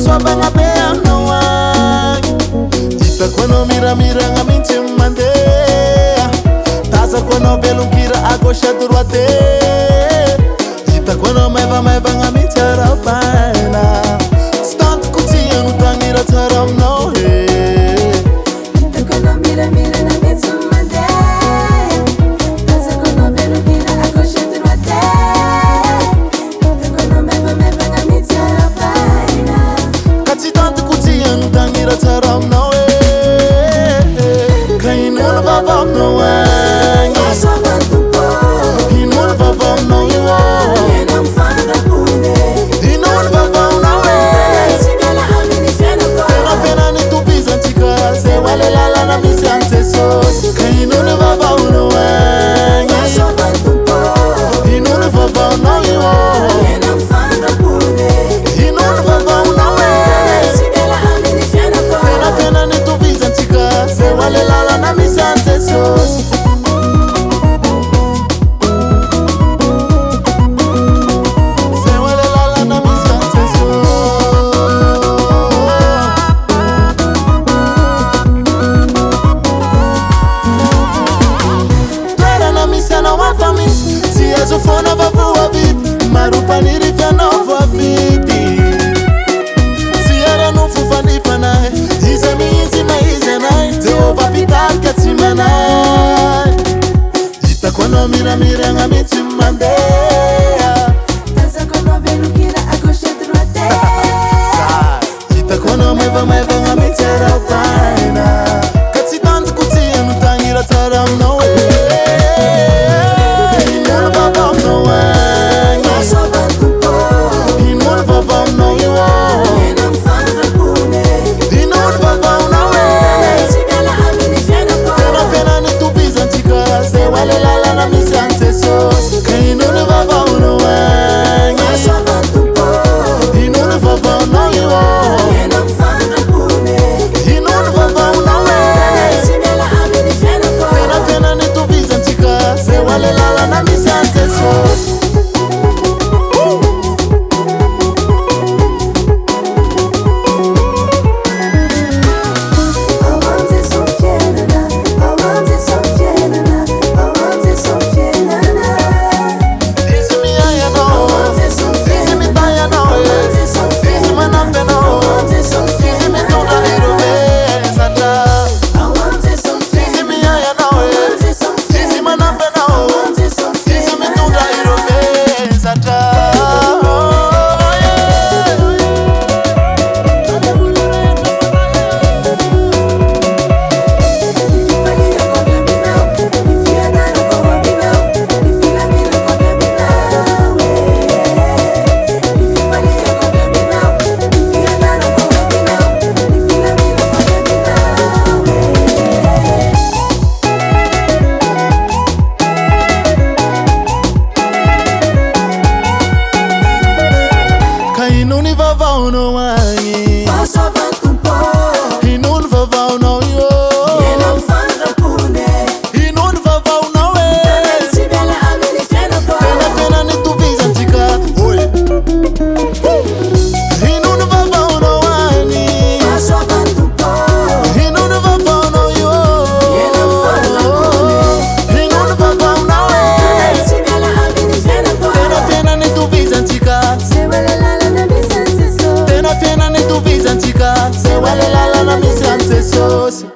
soabagna be aminao agny hitako anao miramiragna mihitsy mandeha tazako anao velon-kira à gauche à droite hitako anao maivamaivagna mihitsy ara-baina tsy tantoko tsy anotanira tsara aminao hitako anao miramiragna mihitsy mandeha tazako anao velon-kira à gauche à droite hitako anao maivamaivagna mihitsy ara-baina ka tsy tantoko tsy anotanira tsara aminao ka inono vava aminao agny inono vava aminao io inono vava aminao tena fianany tovizantsika zay oale lalana misy any jesosy ka inono vava aminao agny inono vava aminao io inono vava aminao tena fianany tovizantsika zay oale lalana misy any jesosy tsy azo foana fa voavity maropaniry fianao voavity tsy arano fofanifanahy iza mihitsy maizy anay jehova pitarika tsy manay hitako anao miramiragna mihitsy mandeha tazako anao velon-kira à gauche à droite hitako anao maivamaivagna mihitsy ara-baina ka tsy tantoko tsy anotanira tsara aminao inono vavaonao agny inono vavaonao io inono vavaonao tena fianany tovizantsika inono vavaonao agny inono vavaonao io inono vavaonao tena fianany tovizantsika tena fianany tovizantsika zay oale lalana misy any jesosy